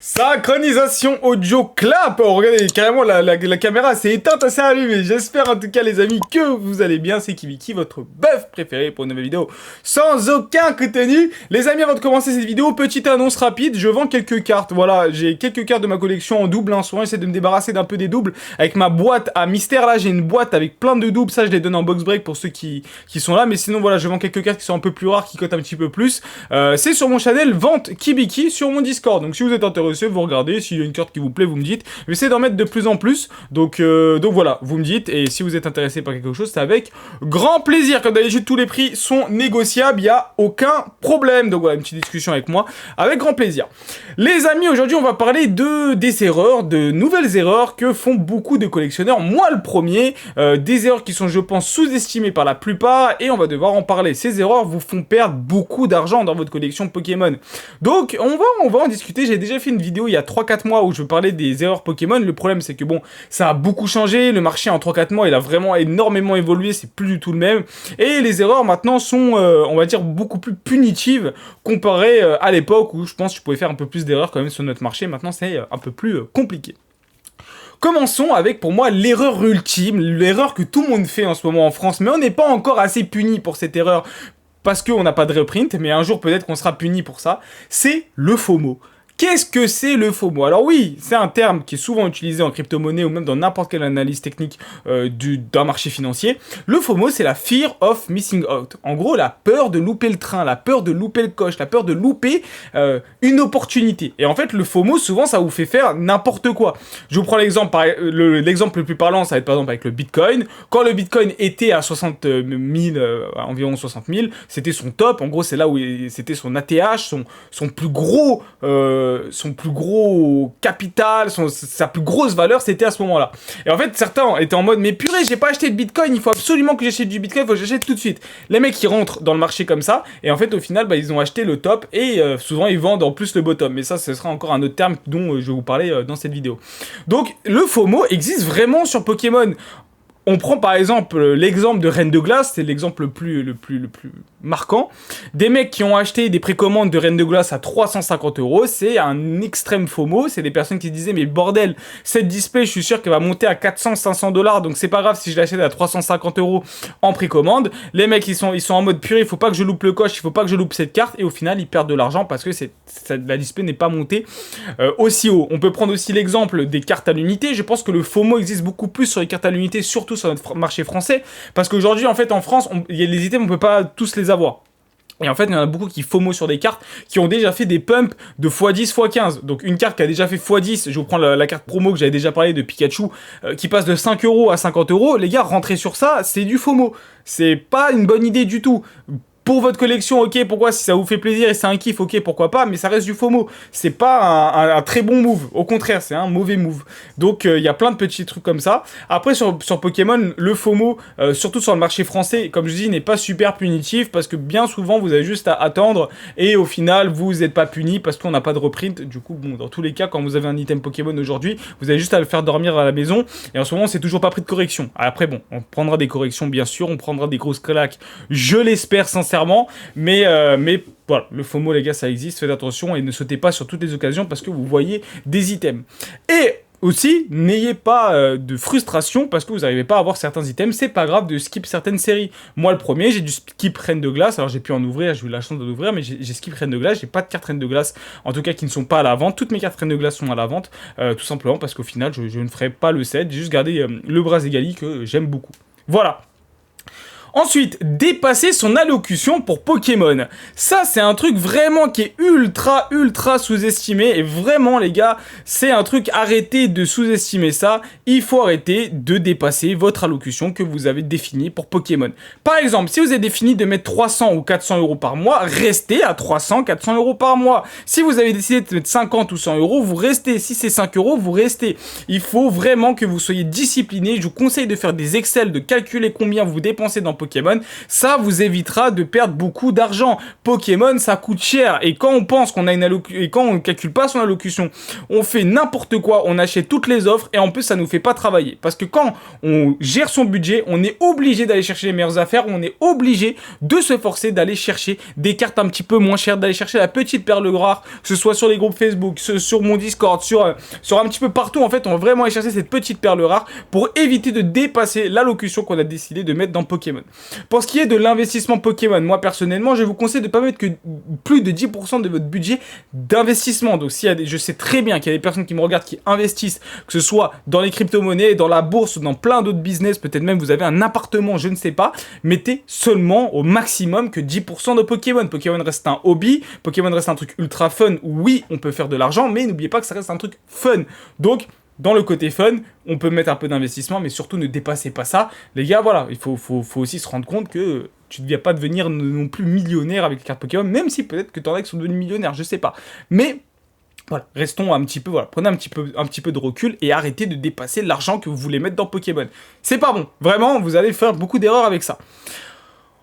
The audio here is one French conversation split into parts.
Synchronisation audio clap. Oh, regardez, carrément la caméra s'est éteinte, elle s'est allumée. J'espère en tout cas les amis que vous allez bien. C'est Kibiki, votre bœuf préféré pour une nouvelle vidéo sans aucun contenu. Les amis, avant de commencer cette vidéo, petite annonce rapide, je vends quelques cartes. Voilà, j'ai quelques cartes de ma collection en double. Souvent j'essaie de me débarrasser d'un peu des doubles. Avec ma boîte à mystère, là j'ai une boîte avec plein de doubles. Ça je les donne en box break pour ceux qui sont là. Mais sinon voilà, je vends quelques cartes qui sont un peu plus rares, qui cotent un petit peu plus. C'est sur mon channel Vente Kibiki sur mon Discord. Donc si vous êtes intéressé, vous regardez, s'il y a une carte qui vous plaît, vous me dites. J'essaie d'en mettre de plus en plus. Donc voilà, vous me dites. Et si vous êtes intéressé par quelque chose, c'est avec grand plaisir. Comme d'habitude, tous les prix sont négociables. Il n'y a aucun problème. Donc voilà, une petite discussion avec moi. Avec grand plaisir. Les amis, aujourd'hui, on va parler des erreurs, de nouvelles erreurs que font beaucoup de collectionneurs. Moi, le premier. Des erreurs qui sont, je pense, sous-estimées par la plupart. Et on va devoir en parler. Ces erreurs vous font perdre beaucoup d'argent dans votre collection Pokémon. Donc, on va en discuter. J'ai déjà fait une vidéo il y a 3-4 mois où je parlais des erreurs Pokémon. Le problème c'est que bon, ça a beaucoup changé, le marché en 3-4 mois il a vraiment énormément évolué, c'est plus du tout le même. Et les erreurs maintenant sont, on va dire, beaucoup plus punitives comparé à l'époque où je pense que je pouvais faire un peu plus d'erreurs quand même sur notre marché. Maintenant c'est un peu plus compliqué. Commençons avec, pour moi, l'erreur ultime, l'erreur que tout le monde fait en ce moment en France, mais on n'est pas encore assez puni pour cette erreur, parce qu'on n'a pas de reprint, mais un jour peut-être qu'on sera puni pour ça, c'est le FOMO. Qu'est-ce que c'est le FOMO? Alors oui, c'est un terme qui est souvent utilisé en crypto-monnaie ou même dans n'importe quelle analyse technique d'un marché financier. Le FOMO, c'est la Fear of Missing Out. En gros, la peur de louper le train, la peur de louper le coche, la peur de louper une opportunité. Et en fait, le FOMO, souvent, ça vous fait faire n'importe quoi. Je vous prends l'exemple, l'exemple le plus parlant, ça va être par exemple avec le Bitcoin. Quand le Bitcoin était à 60 000, environ 60 000, c'était son top. En gros, c'est là où c'était son ATH, son plus gros capital, sa plus grosse valeur, c'était à ce moment-là. Et en fait, certains étaient en mode, mais purée, j'ai pas acheté de Bitcoin, il faut absolument que j'achète du Bitcoin, il faut que j'achète tout de suite. Les mecs, ils rentrent dans le marché comme ça, et en fait, au final, ils ont acheté le top, et souvent, ils vendent en plus le bottom. Mais ça, ce sera encore un autre terme dont je vais vous parler dans cette vidéo. Donc, le FOMO existe vraiment sur Pokémon. On prend par exemple l'exemple de Reine de Glace, c'est l'exemple le plus marquant. Des mecs qui ont acheté des précommandes de Reine de Glace à 350 €, c'est un extrême FOMO. C'est des personnes qui se disaient, mais bordel, cette display, je suis sûr qu'elle va monter à 400-500 $, donc c'est pas grave si je l'achète à 350 € en précommande. Les mecs, ils sont en mode purée, il faut pas que je loupe le coche, il faut pas que je loupe cette carte, et au final, ils perdent de l'argent parce que la display n'est pas montée aussi haut. On peut prendre aussi l'exemple des cartes à l'unité. Je pense que le FOMO existe beaucoup plus sur les cartes à l'unité, surtout sur notre marché français, parce qu'aujourd'hui en fait en France les items on peut pas tous les avoir. Et en fait, il y en a beaucoup qui FOMO sur des cartes qui ont déjà fait des pumps de x10, x15. Donc, une carte qui a déjà fait x10, je vous prends la carte promo que j'avais déjà parlé de Pikachu, qui passe de 5 € à 50 €. Les gars, rentrer sur ça, c'est du FOMO. C'est pas une bonne idée du tout. Pour votre collection, ok, pourquoi, si ça vous fait plaisir et c'est un kiff, ok, pourquoi pas, mais ça reste du FOMO. C'est pas un très bon move, au contraire, c'est un mauvais move. Donc, il y a plein de petits trucs comme ça. Après, sur Pokémon, le FOMO, surtout sur le marché français, comme je dis, n'est pas super punitif, parce que bien souvent, vous avez juste à attendre, et au final, vous n'êtes pas puni, parce qu'on n'a pas de reprint. Du coup, bon, dans tous les cas, quand vous avez un item Pokémon aujourd'hui, vous avez juste à le faire dormir à la maison, et en ce moment, c'est toujours pas pris de correction. Après, bon, on prendra des corrections, bien sûr, on prendra des grosses claques, je l'espère sincèrement. Mais voilà, le FOMO les gars ça existe, faites attention et ne sautez pas sur toutes les occasions parce que vous voyez des items. Et aussi, n'ayez pas de frustration parce que vous n'arrivez pas à avoir certains items, c'est pas grave de skip certaines séries. Moi le premier, j'ai dû skip Reine de Glace, alors j'ai pu en ouvrir, j'ai eu la chance de l'ouvrir, mais j'ai skip Reine de Glace, j'ai pas de cartes Reine de Glace, en tout cas qui ne sont pas à la vente, toutes mes cartes Reine de Glace sont à la vente, tout simplement parce qu'au final je ne ferai pas le set, j'ai juste gardé le Braségali que j'aime beaucoup. Voilà. Ensuite, dépasser son allocution pour Pokémon. Ça, c'est un truc vraiment qui est ultra sous-estimé. Et vraiment, les gars, c'est un truc, arrêtez de sous-estimer ça. Il faut arrêter de dépasser votre allocution que vous avez définie pour Pokémon. Par exemple, si vous avez défini de mettre 300 ou 400 € par mois, restez à 300-400 € par mois. Si vous avez décidé de mettre 50 ou 100 €, vous restez. Si c'est 5 €, vous restez. Il faut vraiment que vous soyez discipliné. Je vous conseille de faire des Excel, de calculer combien vous dépensez dans Pokémon, ça vous évitera de perdre beaucoup d'argent. Pokémon, ça coûte cher, et quand on pense qu'on a et quand on calcule pas son allocution, on fait n'importe quoi, on achète toutes les offres, et en plus ça nous fait pas travailler. Parce que quand on gère son budget, on est obligé d'aller chercher les meilleures affaires, on est obligé de se forcer d'aller chercher des cartes un petit peu moins chères, d'aller chercher la petite perle rare, que ce soit sur les groupes Facebook, sur mon Discord, sur un petit peu partout. En fait, on va vraiment aller chercher cette petite perle rare pour éviter de dépasser l'allocution qu'on a décidé de mettre dans Pokémon. Pour ce qui est de l'investissement Pokémon, moi personnellement, je vous conseille de ne pas mettre que plus de 10% de votre budget d'investissement. Donc, je sais très bien qu'il y a des personnes qui me regardent qui investissent, que ce soit dans les crypto-monnaies, dans la bourse, dans plein d'autres business, peut-être même vous avez un appartement, je ne sais pas, mettez seulement au maximum que 10% de Pokémon. Pokémon reste un hobby, Pokémon reste un truc ultra fun, où oui, on peut faire de l'argent, mais n'oubliez pas que ça reste un truc fun. Donc, dans le côté fun, on peut mettre un peu d'investissement, mais surtout ne dépassez pas ça. Les gars, voilà, il faut aussi se rendre compte que tu ne viens pas devenir non plus millionnaire avec les cartes Pokémon, même si peut-être que t'en as qui sont devenus millionnaires, je sais pas. Mais voilà, restons un petit peu, voilà, prenez un petit peu de recul et arrêtez de dépasser l'argent que vous voulez mettre dans Pokémon. C'est pas bon, vraiment, vous allez faire beaucoup d'erreurs avec ça.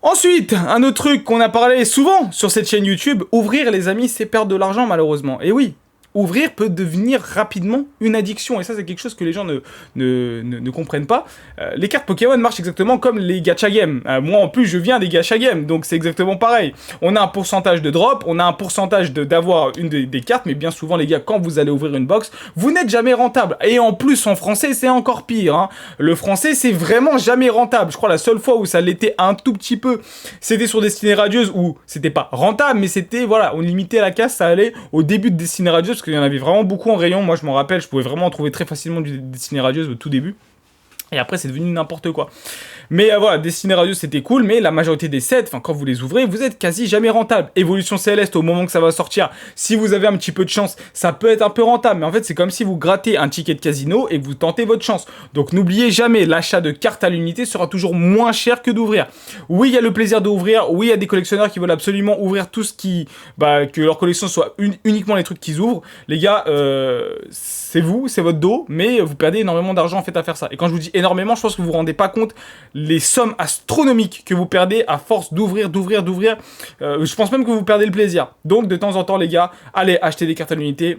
Ensuite, un autre truc qu'on a parlé souvent sur cette chaîne YouTube, ouvrir les amis, c'est perdre de l'argent malheureusement. Et oui, ouvrir peut devenir rapidement une addiction. Et ça, c'est quelque chose que les gens ne comprennent pas. Les cartes Pokémon marchent exactement comme les gacha games. Moi, en plus, je viens des gacha games, donc c'est exactement pareil. On a un pourcentage de drop, on a un pourcentage d'avoir une des cartes, mais bien souvent, les gars, quand vous allez ouvrir une box, vous n'êtes jamais rentable. Et en plus, en français, c'est encore pire. Hein. Le français, c'est vraiment jamais rentable. Je crois la seule fois où ça l'était un tout petit peu, c'était sur Destinée Radieuse, où c'était pas rentable, mais c'était, voilà, on limitait la casse, ça allait au début de Destinée Radieuse, parce qu'il y en avait vraiment beaucoup en rayon. Moi, je m'en rappelle, je pouvais vraiment en trouver très facilement du Destinée Radieuse au tout début. Et après, c'est devenu n'importe quoi. Mais voilà, Destinée Radieuse, c'était cool, mais la majorité des sets, enfin, quand vous les ouvrez, vous êtes quasi jamais rentable. Évolution Céleste, au moment que ça va sortir, si vous avez un petit peu de chance, ça peut être un peu rentable. Mais en fait, c'est comme si vous grattez un ticket de casino et que vous tentez votre chance. Donc, n'oubliez jamais, l'achat de cartes à l'unité sera toujours moins cher que d'ouvrir. Oui, il y a le plaisir d'ouvrir. Oui, il y a des collectionneurs qui veulent absolument ouvrir tout ce qui... que leur collection soit uniquement les trucs qu'ils ouvrent. Les gars, c'est vous, c'est votre dos, mais vous perdez énormément d'argent en fait à faire ça. Et quand je vous dis énormément, je pense que vous vous rendez pas compte les sommes astronomiques que vous perdez à force d'ouvrir. Je pense même que vous perdez le plaisir. Donc de temps en temps, les gars, allez acheter des cartes à l'unité.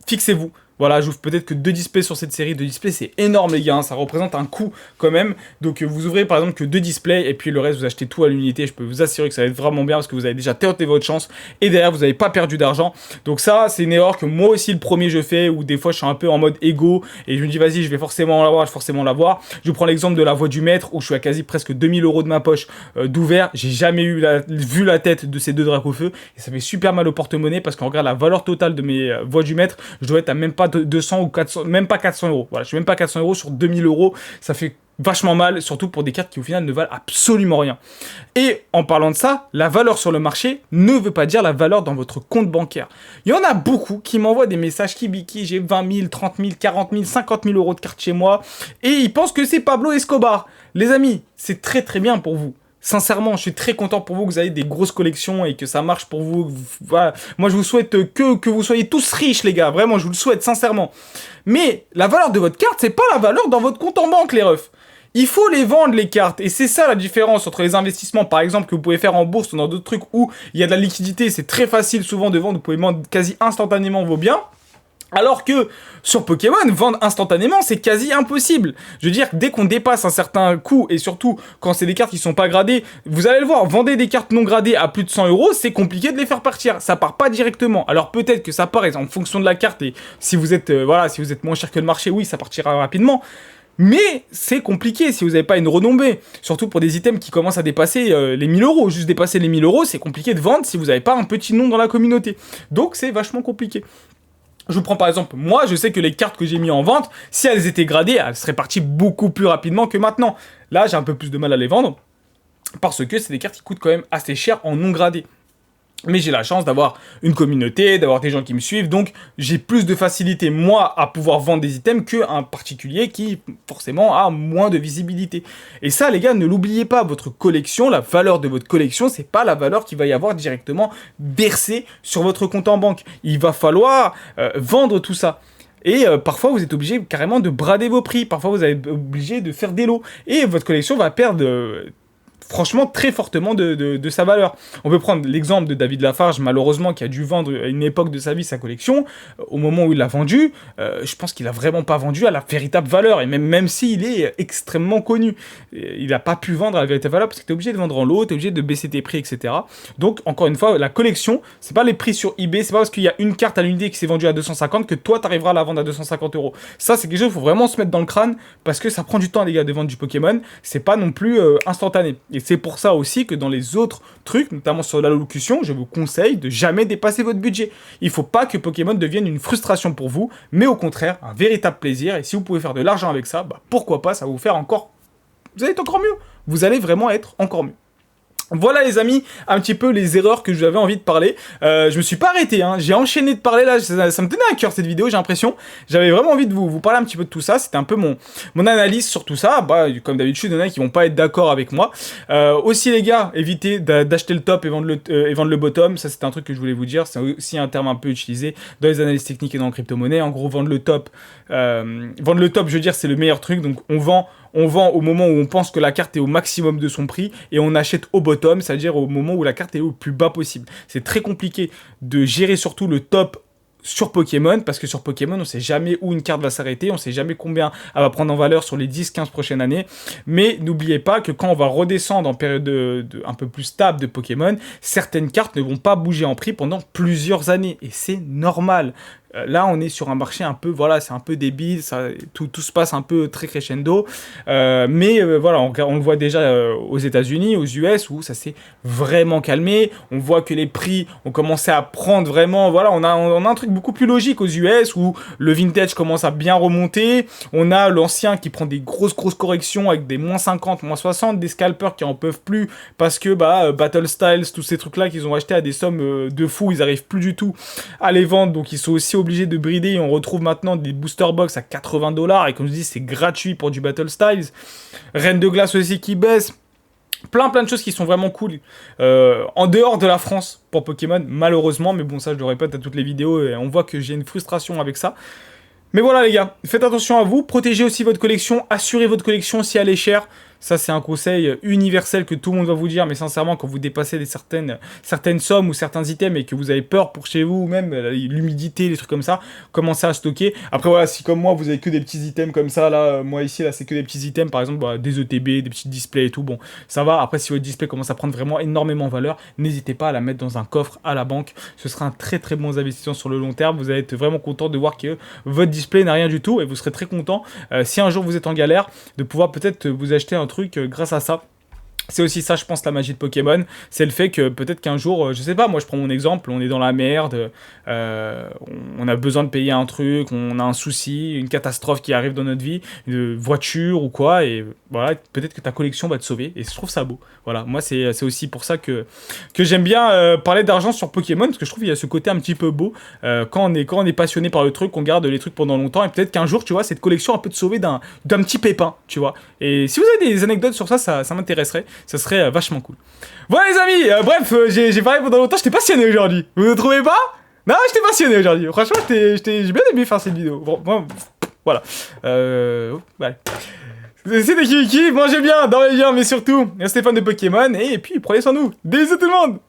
Fixez-vous. Voilà, j'ouvre peut-être que 2 displays sur cette série. 2 displays, c'est énorme, les gars. Hein, ça représente un coût quand même. Donc, vous ouvrez par exemple que 2 displays et puis le reste, vous achetez tout à l'unité. Je peux vous assurer que ça va être vraiment bien parce que vous avez déjà tenté votre chance et derrière, vous n'avez pas perdu d'argent. Donc, ça, c'est une erreur que moi aussi, le premier, je fais où des fois, je suis un peu en mode égo et je me dis, vas-y, je vais forcément l'avoir. Je prends l'exemple de la voix du maître où je suis à quasi presque 2000 € de ma poche d'ouvert. J'ai jamais vu la tête de ces 2 Dracofeu et ça fait super mal au porte-monnaie parce qu'on regarde la valeur totale de mes voix du maître. Je dois être à même pas 200 ou 400, même pas 400 €. Voilà, je suis même pas 400 € sur 2000 €. Ça fait vachement mal, surtout pour des cartes qui au final ne valent absolument rien. Et en parlant de ça, la valeur sur le marché ne veut pas dire la valeur dans votre compte bancaire. Il y en a beaucoup qui m'envoient des messages Kibiki, j'ai 20 000, 30 000, 40 000, 50 000 € de cartes chez moi, et ils pensent que c'est Pablo Escobar. Les amis, c'est très très bien pour vous. Sincèrement, je suis très content pour vous que vous ayez des grosses collections et que ça marche pour vous. Voilà. Moi, je vous souhaite que vous soyez tous riches, les gars. Vraiment, je vous le souhaite, sincèrement. Mais la valeur de votre carte, c'est pas la valeur dans votre compte en banque, les refs. Il faut les vendre, les cartes. Et c'est ça la différence entre les investissements, par exemple, que vous pouvez faire en bourse ou dans d'autres trucs où il y a de la liquidité. C'est très facile souvent de vendre. Vous pouvez vendre quasi instantanément vos biens. Alors que sur Pokémon, vendre instantanément, c'est quasi impossible. Je veux dire, dès qu'on dépasse un certain coût, et surtout quand c'est des cartes qui sont pas gradées, vous allez le voir, vendez des cartes non gradées à plus de 100 €, c'est compliqué de les faire partir. Ça part pas directement. Alors peut-être que ça part en fonction de la carte, et si vous êtes, si vous êtes moins cher que le marché, oui, ça partira rapidement. Mais c'est compliqué si vous n'avez pas une renommée. Surtout pour des items qui commencent à dépasser les 1000 €. Juste dépasser les 1000 €, c'est compliqué de vendre si vous n'avez pas un petit nom dans la communauté. Donc c'est vachement compliqué. Je vous prends par exemple, moi je sais que les cartes que j'ai mis en vente, si elles étaient gradées, elles seraient parties beaucoup plus rapidement que maintenant. Là j'ai un peu plus de mal à les vendre, parce que c'est des cartes qui coûtent quand même assez cher en non gradé. Mais j'ai la chance d'avoir une communauté, d'avoir des gens qui me suivent, donc j'ai plus de facilité, moi, à pouvoir vendre des items qu'un particulier qui, forcément, a moins de visibilité. Et ça, les gars, ne l'oubliez pas, votre collection, la valeur de votre collection, c'est pas la valeur qu'il va y avoir directement versée sur votre compte en banque. Il va falloir vendre tout ça. Et parfois, vous êtes obligé carrément de brader vos prix. Parfois, vous êtes obligé de faire des lots. Et votre collection va perdre... franchement très fortement de sa valeur. On peut prendre l'exemple de David Lafarge, malheureusement, qui a dû vendre à une époque de sa vie sa collection. Au moment où il l'a vendu, je pense qu'il a vraiment pas vendu à la véritable valeur, et même s'il est extrêmement connu. Il n'a pas pu vendre à la véritable valeur parce que tu es obligé de vendre en lot, tu es obligé de baisser tes prix, etc. Donc, encore une fois, la collection, c'est pas les prix sur eBay, c'est pas parce qu'il y a une carte à l'unité qui s'est vendue à 250 que toi, tu arriveras à la vendre à 250 euros. Ça, c'est quelque chose qu'il faut vraiment se mettre dans le crâne parce que ça prend du temps, les gars, de vendre du Pokémon. C'est pas non plus instantané. Et c'est pour ça aussi que dans les autres trucs, notamment sur l'allocution, je vous conseille de jamais dépasser votre budget. Il faut pas que Pokémon devienne une frustration pour vous, mais au contraire, un véritable plaisir. Et si vous pouvez faire de l'argent avec ça, bah pourquoi pas, ça va vous faire encore... Vous allez être encore mieux. Vous allez vraiment être encore mieux. Voilà les amis, un petit peu les erreurs que j'avais envie de parler. Je me suis pas arrêté, hein. J'ai enchaîné de parler là, ça me tenait à cœur cette vidéo, j'ai l'impression. J'avais vraiment envie de vous parler un petit peu de tout ça, c'était un peu mon analyse sur tout ça. Bah, comme d'habitude, il y en a qui vont pas être d'accord avec moi. Aussi les gars, évitez d'acheter le top et vendre le bottom, ça c'était un truc que je voulais vous dire, c'est aussi un terme un peu utilisé dans les analyses techniques et dans la crypto-monnaie. En gros, vendre le top, je veux dire, c'est le meilleur truc, donc on vend au moment où on pense que la carte est au maximum de son prix et on achète au bottom, c'est-à-dire au moment où la carte est au plus bas possible. C'est très compliqué de gérer surtout le top sur Pokémon, parce que sur Pokémon, on sait jamais où une carte va s'arrêter, on sait jamais combien elle va prendre en valeur sur les 10-15 prochaines années, mais n'oubliez pas que quand on va redescendre en période un peu plus stable de Pokémon, certaines cartes ne vont pas bouger en prix pendant plusieurs années, et c'est normal. Là, on est sur un marché un peu, voilà, c'est un peu débile, tout se passe un peu très crescendo, mais voilà, on le voit déjà aux États-Unis, aux US, où ça s'est vraiment calmé. On voit que les prix ont commencé à prendre vraiment, voilà, on a un truc beaucoup plus logique aux US, où le vintage commence à bien remonter. On a l'ancien qui prend des grosses corrections avec des moins 50, moins 60, des scalpers qui en peuvent plus parce que Battle Styles, tous ces trucs-là qu'ils ont achetés à des sommes de fous, ils arrivent plus du tout à les vendre, donc ils sont aussi obligé de brider et on retrouve maintenant des booster box à 80 $, et comme je dis, c'est gratuit pour du Battle Styles. Reine de glace aussi qui baisse. Plein de choses qui sont vraiment cool en dehors de la France pour Pokémon, malheureusement, mais bon, ça je le répète à toutes les vidéos et on voit que j'ai une frustration avec ça. Mais voilà les gars, faites attention à vous, protégez aussi votre collection, assurez votre collection si elle est chère. Ça, c'est un conseil universel que tout le monde va vous dire, mais sincèrement, quand vous dépassez certaines sommes ou certains items et que vous avez peur pour chez vous, ou même l'humidité, les trucs comme ça, commencez à stocker. Après, voilà, si comme moi, vous avez que des petits items comme ça, là, moi ici, là, c'est que des petits items, par exemple, des ETB, des petits displays et tout, bon, ça va. Après, si votre display commence à prendre vraiment énormément de valeur, n'hésitez pas à la mettre dans un coffre à la banque. Ce sera un très bon investissement sur le long terme. Vous allez être vraiment content de voir que votre display n'a rien du tout et vous serez très content, si un jour vous êtes en galère, de pouvoir peut-être vous acheter un truc grâce à ça. C'est aussi ça, je pense, la magie de Pokémon. C'est le fait que peut-être qu'un jour, je sais pas, moi je prends mon exemple, on est dans la merde, on a besoin de payer un truc, on a un souci, une catastrophe qui arrive dans notre vie, une voiture ou quoi, et voilà, peut-être que ta collection va te sauver, et je trouve ça beau. Voilà, moi c'est aussi pour ça que j'aime bien parler d'argent sur Pokémon, parce que je trouve qu'il y a ce côté un petit peu beau, quand on est passionné par le truc, on garde les trucs pendant longtemps, et peut-être qu'un jour, tu vois, cette collection peut te sauver d'un petit pépin, tu vois. Et si vous avez des anecdotes sur ça, ça m'intéresserait. Ça serait vachement cool. Voilà les amis, bref, j'ai parlé pendant longtemps, j'étais passionné aujourd'hui. Vous ne trouvez pas? Non, j'étais passionné aujourd'hui. Franchement, j'ai bien aimé faire cette vidéo. Bon, voilà. Ouais. C'était Kiki, mangez bien, dormez bien, mais surtout, restez fans de Pokémon, et puis prenez soin de nous. Bisous tout le monde!